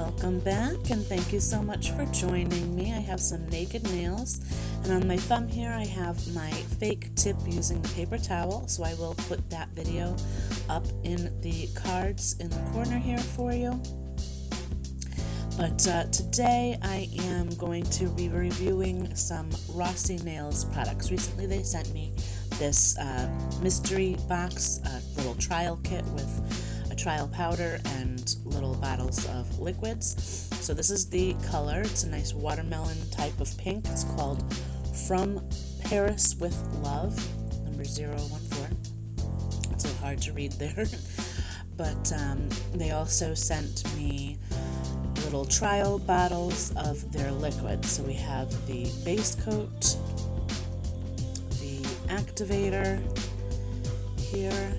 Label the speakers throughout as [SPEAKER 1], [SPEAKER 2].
[SPEAKER 1] Welcome back, and thank you so much for joining me. I have some naked nails, and on my thumb here I have my fake tip using the paper towel, so I will put that video up in the cards in the corner here for you. But today I am going to be reviewing some Rossi Nails products. Recently they sent me this mystery box, a little trial kit with a trial powder and little bottles of liquids. So this is the color. It's a nice watermelon type of pink. It's called From Paris with Love, number 014. It's a little hard to read there. But they also sent me little trial bottles of their liquids. So we have the base coat, the activator here,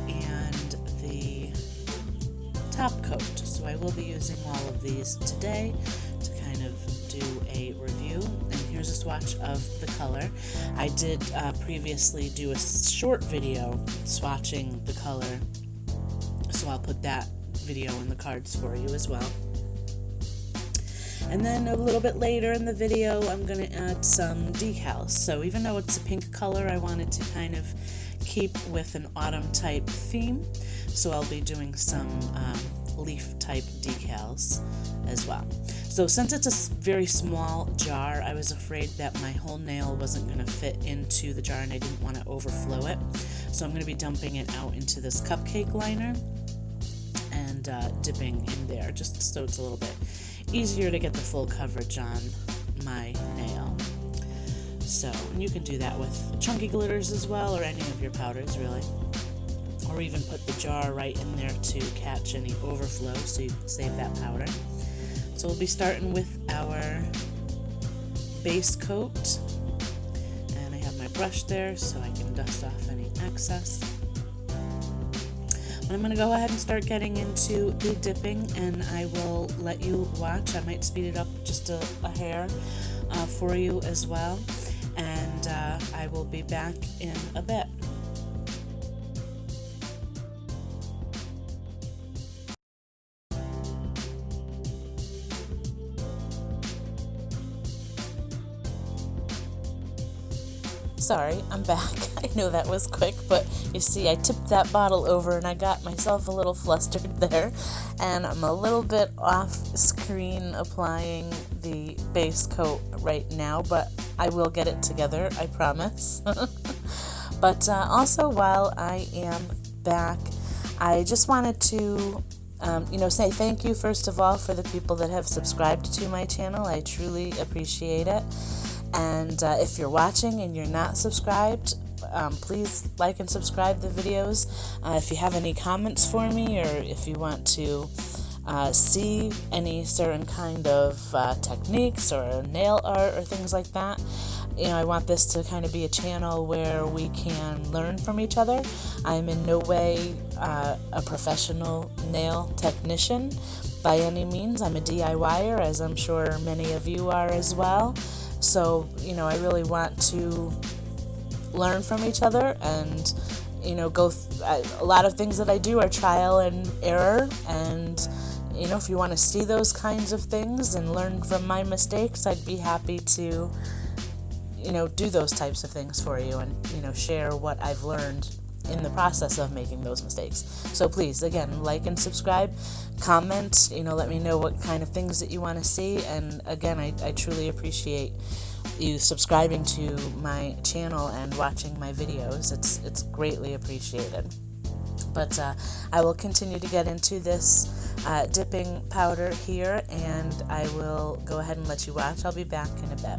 [SPEAKER 1] and the top coat. So I will be using all of these today to kind of do a review. And here's a swatch of the color. I did previously do a short video swatching the color, so I'll put that video in the cards for you as well. And then a little bit later in the video, I'm going to add some decals. So even though it's a pink color, I wanted to kind of keep with an autumn type theme. So I'll be doing some leaf type decals as well. So since it's a very small jar, I was afraid that my whole nail wasn't going to fit into the jar and I didn't want to overflow it. So I'm going to be dumping it out into this cupcake liner and dipping in there just so it's a little bit easier to get the full coverage on my nail. So you can do that with chunky glitters as well, or any of your powders really, or even put the jar right in there to catch any overflow so you can save that powder. So we'll be starting with our base coat, and I have my brush there so I can dust off any excess. I'm going to go ahead and start getting into the dipping, and I will let you watch. I might speed it up just a hair for you as well, and I will be back in a bit. Sorry, I'm back. I know that was quick, but you see I tipped that bottle over and I got myself a little flustered there, and I'm a little bit off screen applying the base coat right now, but I will get it together, I promise. But also while I am back, I just wanted to say thank you first of all for the people that have subscribed to my channel. I truly appreciate it. And if you're watching and you're not subscribed, please like and subscribe the videos. If you have any comments for me, or if you want to see any certain kind of techniques or nail art or things like that, I want this to kind of be a channel where we can learn from each other. I'm in no way a professional nail technician by any means. I'm a DIYer, as I'm sure many of you are as well. So, I really want to learn from each other, and, a lot of things that I do are trial and error, and, if you want to see those kinds of things and learn from my mistakes, I'd be happy to, do those types of things for you and, share what I've learned in the process of making those mistakes. So please, again, like and subscribe, comment, let me know what kind of things that you want to see, and again, I truly appreciate you subscribing to my channel and watching my videos. It's greatly appreciated. But I will continue to get into this dipping powder here, and I will go ahead and let you watch. I'll be back in a bit.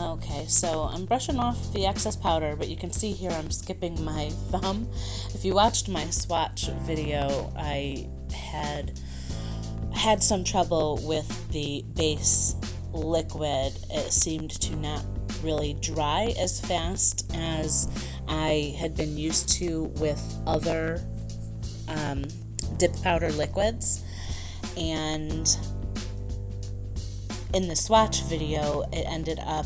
[SPEAKER 1] Okay, so I'm brushing off the excess powder, but you can see here I'm skipping my thumb. If you watched my swatch video, I had some trouble with the base liquid. It seemed to not really dry as fast as I had been used to with other dip powder liquids, and in the swatch video it ended up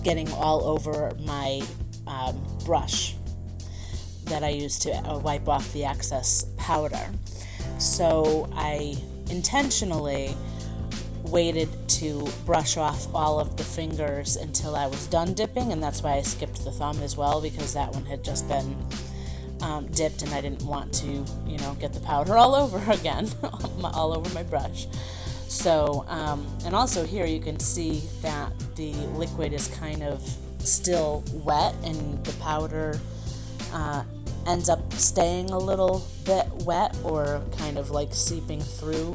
[SPEAKER 1] getting all over my brush that I used to wipe off the excess powder. So I intentionally waited to brush off all of the fingers until I was done dipping, and that's why I skipped the thumb as well, because that one had just been dipped and I didn't want to, get the powder all over again, all over my brush. So, and also here you can see that the liquid is kind of still wet, and the powder ends up staying a little bit wet or kind of like seeping through,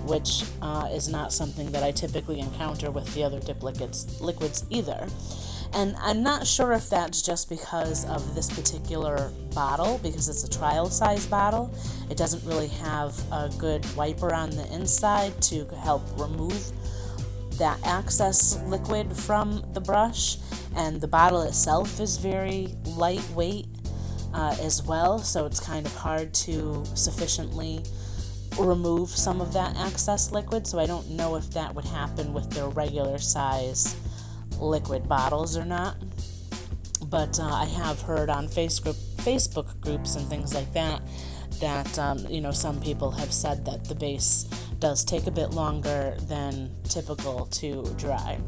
[SPEAKER 1] which is not something that I typically encounter with the other dip liquids either. And I'm not sure if that's just because of this particular bottle, because it's a trial size bottle. It doesn't really have a good wiper on the inside to help remove that excess liquid from the brush, and the bottle itself is very lightweight as well, so it's kind of hard to sufficiently remove some of that excess liquid. So I don't know if that would happen with their regular size liquid bottles or not, but I have heard on Facebook groups and things like that some people have said that the base does take a bit longer than typical to dry.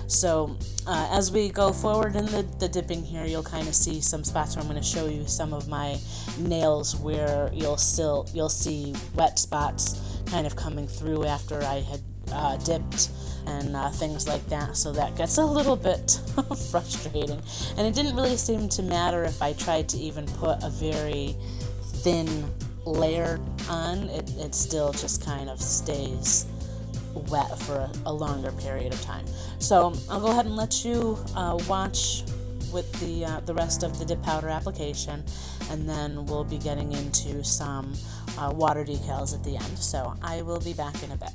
[SPEAKER 1] So as we go forward in the dipping here, you'll kind of see some spots where I'm going to show you some of my nails where you'll see wet spots kind of coming through after I had dipped, and things like that. So that gets a little bit frustrating, and it didn't really seem to matter if I tried to even put a very thin layer on. It still just kind of stays wet for a longer period of time. So I'll go ahead and let you watch with the rest of the dip powder application, and then we'll be getting into some water decals at the end. So I will be back in a bit.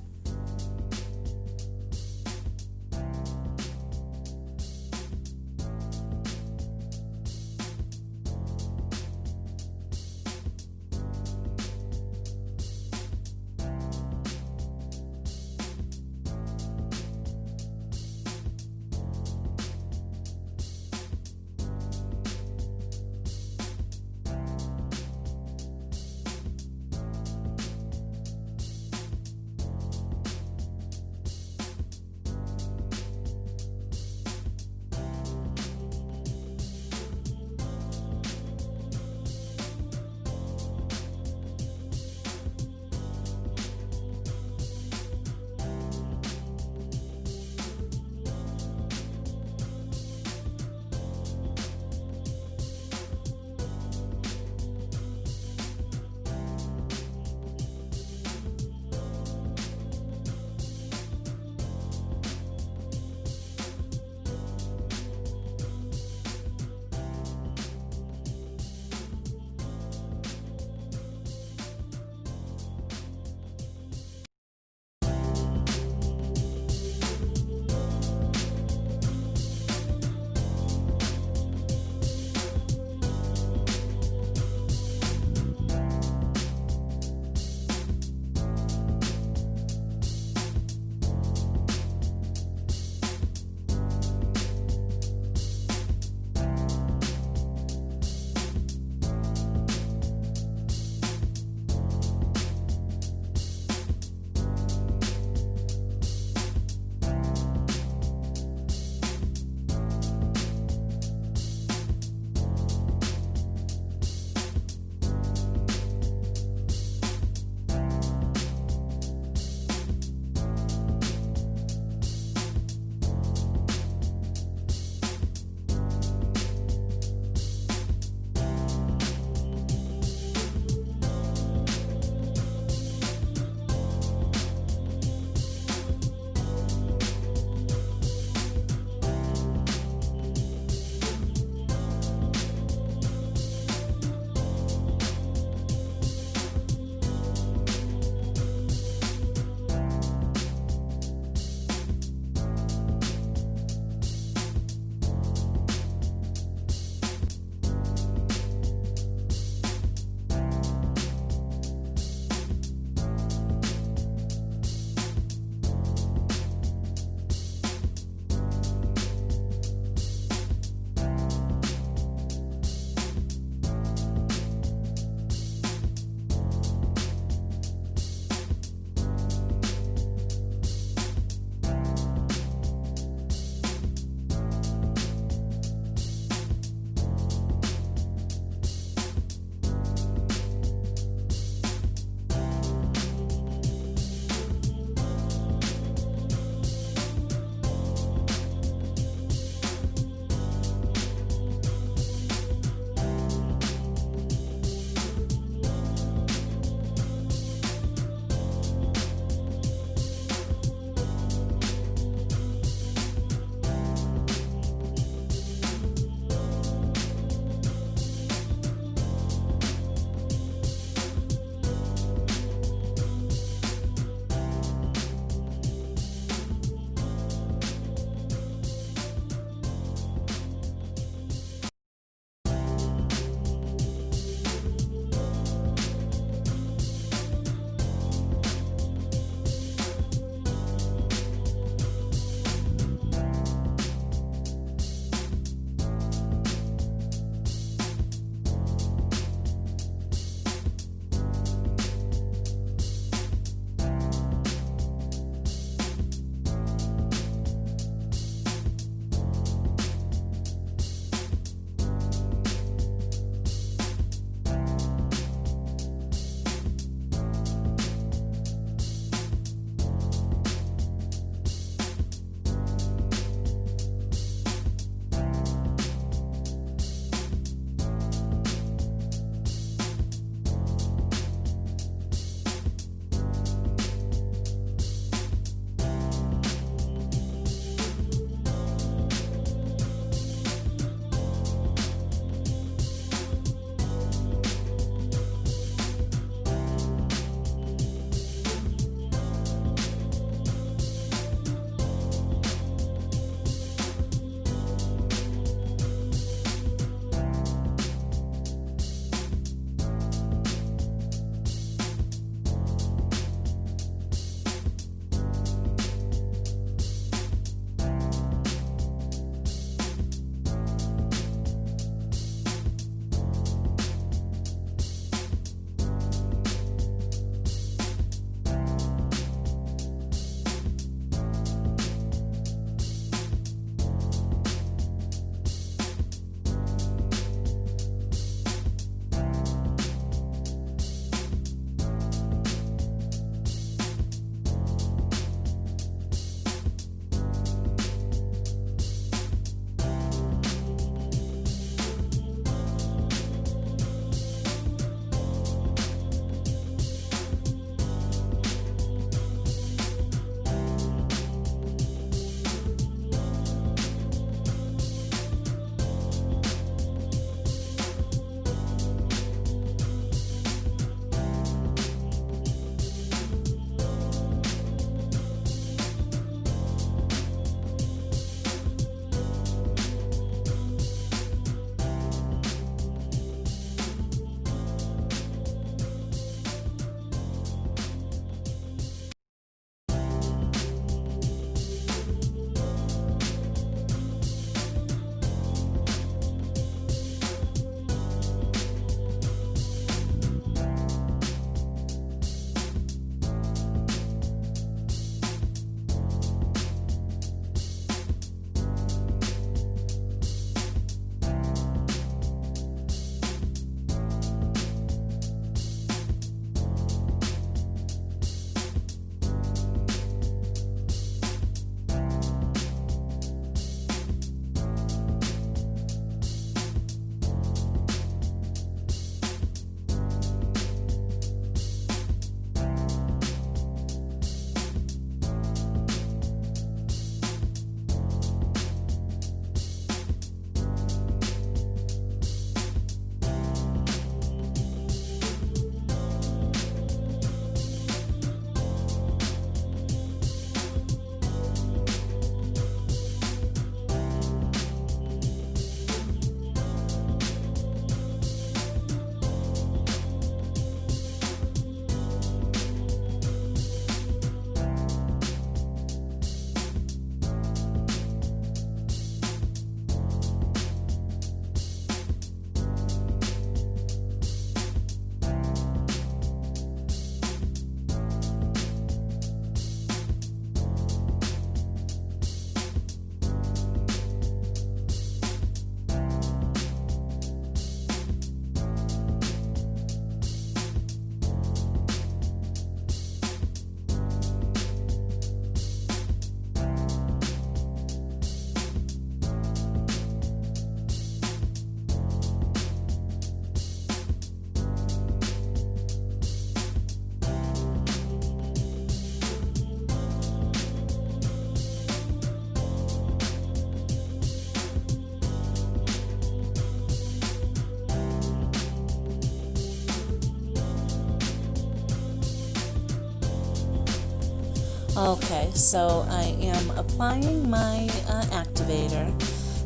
[SPEAKER 1] Okay, so I am applying my activator,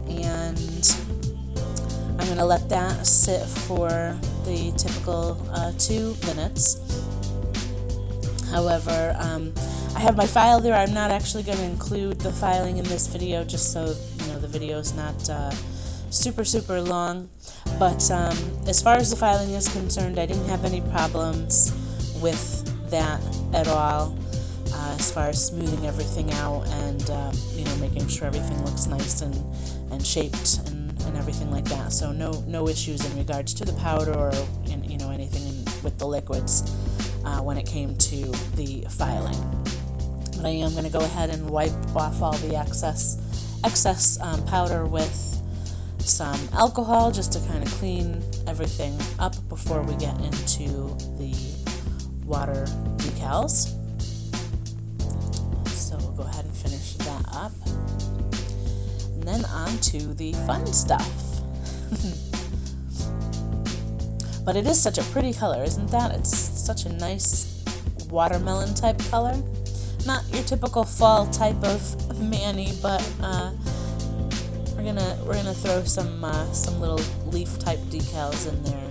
[SPEAKER 1] and I'm going to let that sit for the typical 2 minutes. However, I have my file there. I'm not actually going to include the filing in this video, just so the video is not super long. But as far as the filing is concerned, I didn't have any problems with that at all. As far as smoothing everything out and making sure everything looks nice and shaped and everything like that. So no issues in regards to the powder or anything with the liquids when it came to the filing. But I am going to go ahead and wipe off all the excess powder with some alcohol, just to kind of clean everything up before we get into the water decals. So we'll go ahead and finish that up. And then on to the fun stuff. But it is such a pretty color, isn't that? It's such a nice watermelon type color. Not your typical fall type of mani, but we're gonna throw some little leaf type decals in there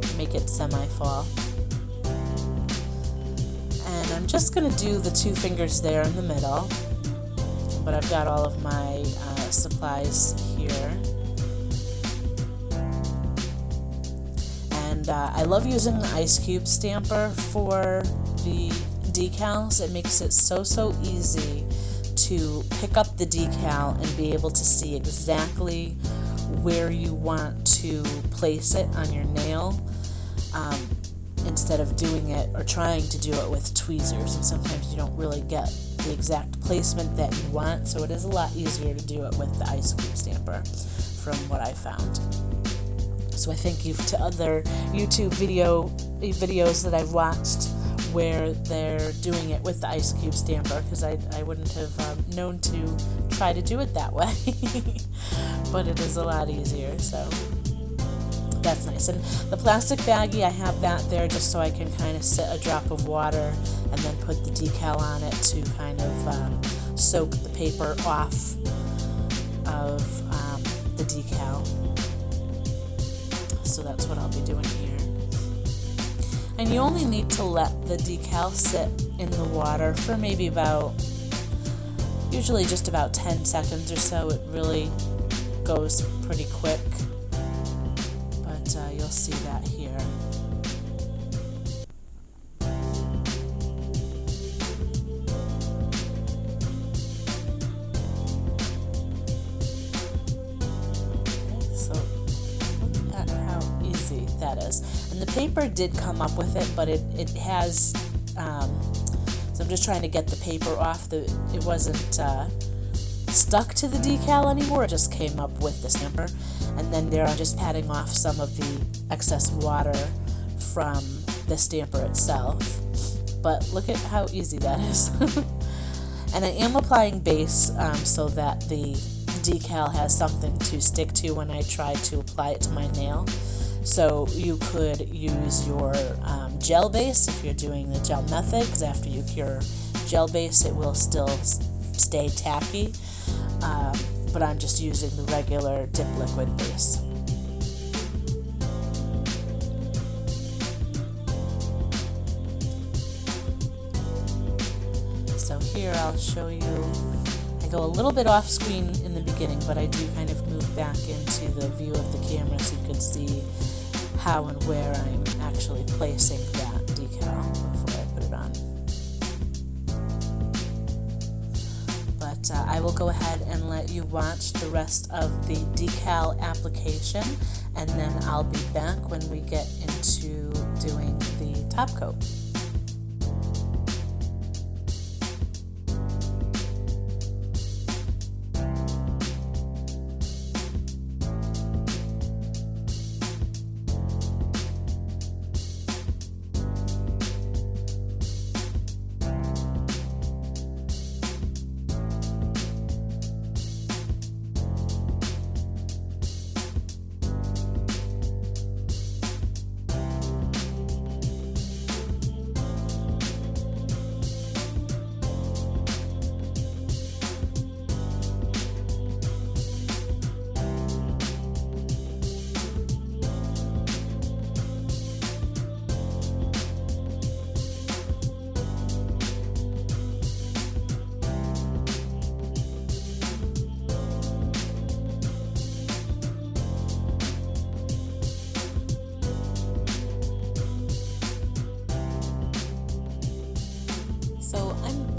[SPEAKER 1] and make it semi-fall. And I'm just going to do the 2 fingers there in the middle, but I've got all of my supplies here. And I love using the ice cube stamper for the decals. It makes it so easy to pick up the decal and be able to see exactly where you want to place it on your nail. Instead of doing it or trying to do it with tweezers, and sometimes you don't really get the exact placement that you want, so it is a lot easier to do it with the ice cube stamper from what I found. So I thank you to other YouTube videos that I've watched where they're doing it with the ice cube stamper, because I wouldn't have known to try to do it that way. But it is a lot easier, so that's nice. And the plastic baggie, I have that there just so I can kind of sit a drop of water and then put the decal on it to kind of soak the paper off of the decal. So that's what I'll be doing here. And you only need to let the decal sit in the water for maybe usually just about 10 seconds or so. It really goes pretty quick. You'll see that here. So look at how easy that is. And the paper did come up with it, but it has, so I'm just trying to get the paper off. It wasn't stuck to the decal anymore, it just came up with the stamper. And then there I'm just patting off some of the excess water from the stamper itself. But look at how easy that is. And I am applying base so that the decal has something to stick to when I try to apply it to my nail. So you could use your gel base if you're doing the gel method, because after you cure gel base it will still stay tacky. But I'm just using the regular dip liquid base. So here I'll show you, I go a little bit off screen in the beginning, but I do kind of move back into the view of the camera so you can see how and where I'm actually placing that decal before I put it on. But I will go ahead and let you watch the rest of the decal application, and then I'll be back when we get into doing the top coat.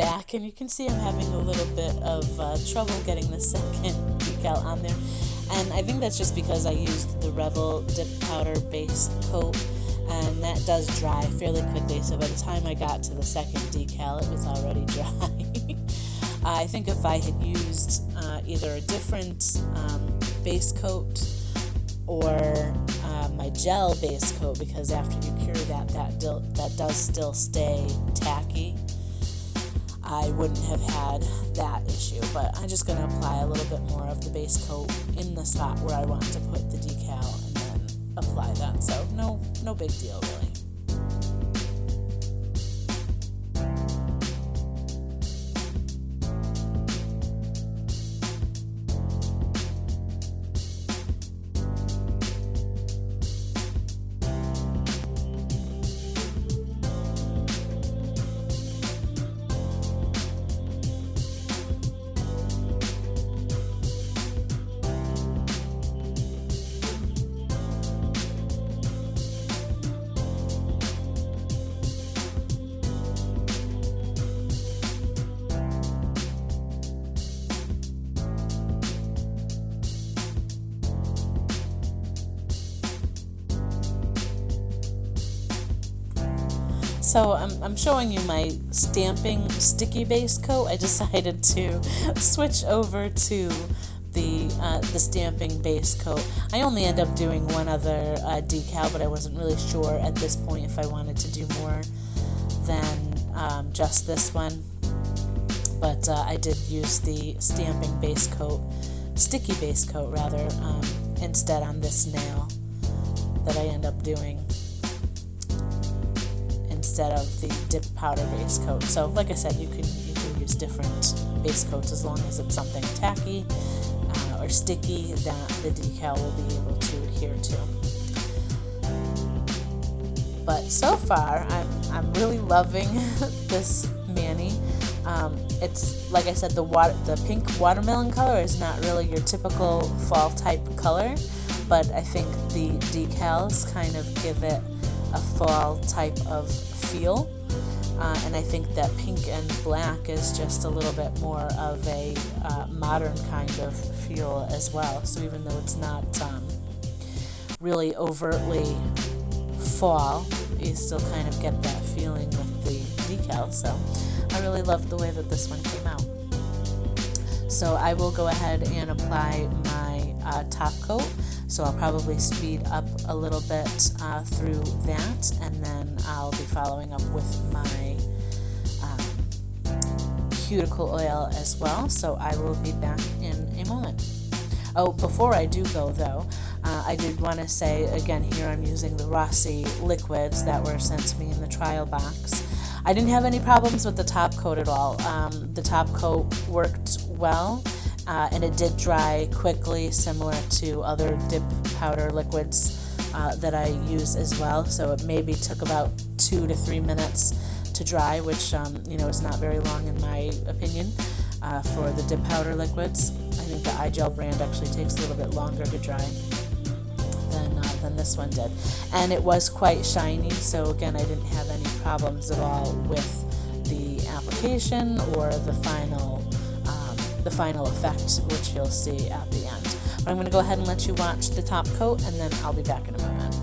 [SPEAKER 1] back, and you can see I'm having a little bit of trouble getting the second decal on there. And I think that's just because I used the Revel Dip Powder Base Coat, and that does dry fairly quickly, so by the time I got to the second decal, it was already dry. I think if I had used either a different base coat or my gel base coat, because after you cure that does still stay tacky, I wouldn't have had that issue. But I'm just going to apply a little bit more of the base coat in the spot where I want to put the decal and then apply that. So no big deal really. So I'm showing you my stamping sticky base coat. I decided to switch over to the stamping base coat. I only end up doing one other decal, but I wasn't really sure at this point if I wanted to do more than just this one. But I did use the stamping base coat, sticky base coat rather, instead on this nail that I end up doing instead of the dip powder base coat. So like I said, you can use different base coats as long as it's something tacky or sticky that the decal will be able to adhere to. But so far, I'm really loving this mani. It's like I said, the pink watermelon color is not really your typical fall type color, but I think the decals kind of give it a fall type of feel, and I think that pink and black is just a little bit more of a modern kind of feel as well. So even though it's not really overtly fall, you still kind of get that feeling with the decal. So I really love the way that this one came out. So I will go ahead and apply my top coat. So I'll probably speed up a little bit through that, and then I'll be following up with my cuticle oil as well. So I will be back in a moment. Oh, before I do go though, I did want to say again, here I'm using the Rossi liquids that were sent to me in the trial box. I didn't have any problems with the top coat at all. The top coat worked well. And it did dry quickly, similar to other dip powder liquids that I use as well. So it maybe took about 2 to 3 minutes to dry, which is not very long in my opinion for the dip powder liquids. I think the iGel brand actually takes a little bit longer to dry than this one did, and it was quite shiny. So again, I didn't have any problems at all with the application or the final effect, which you'll see at the end. But I'm going to go ahead and let you watch the top coat, and then I'll be back in a moment.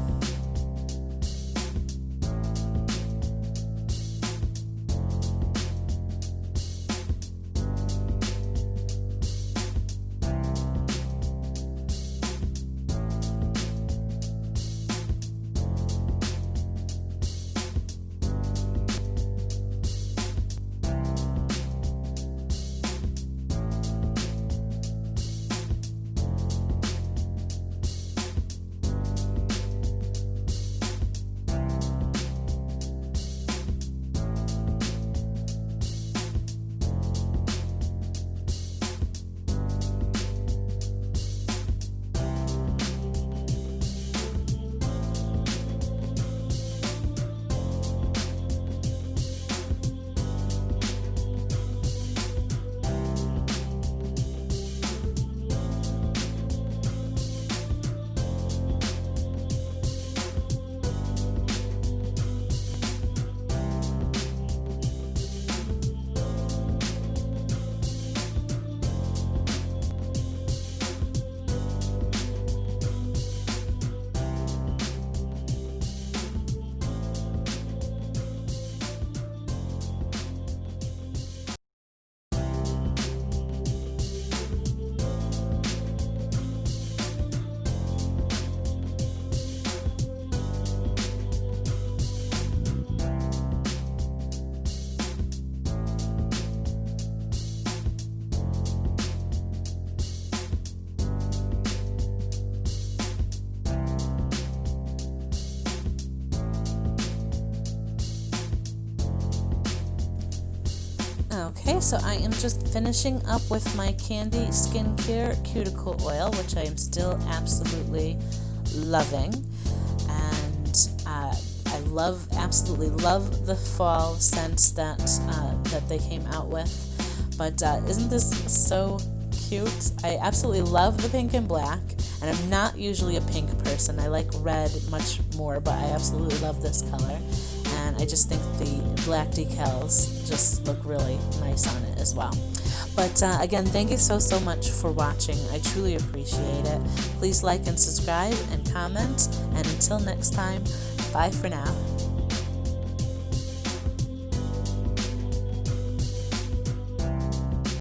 [SPEAKER 1] Okay, so I am just finishing up with my Candy Skincare Cuticle Oil, which I am still absolutely loving. And absolutely love the fall scents that they came out with. But isn't this so cute? I absolutely love the pink and black, and I'm not usually a pink person. I like red much more, but I absolutely love this color. And I just think the black decals just look really nice on it as well. But again, thank you so much for watching. I truly appreciate it. Please like and subscribe and comment. And until next time, bye for now.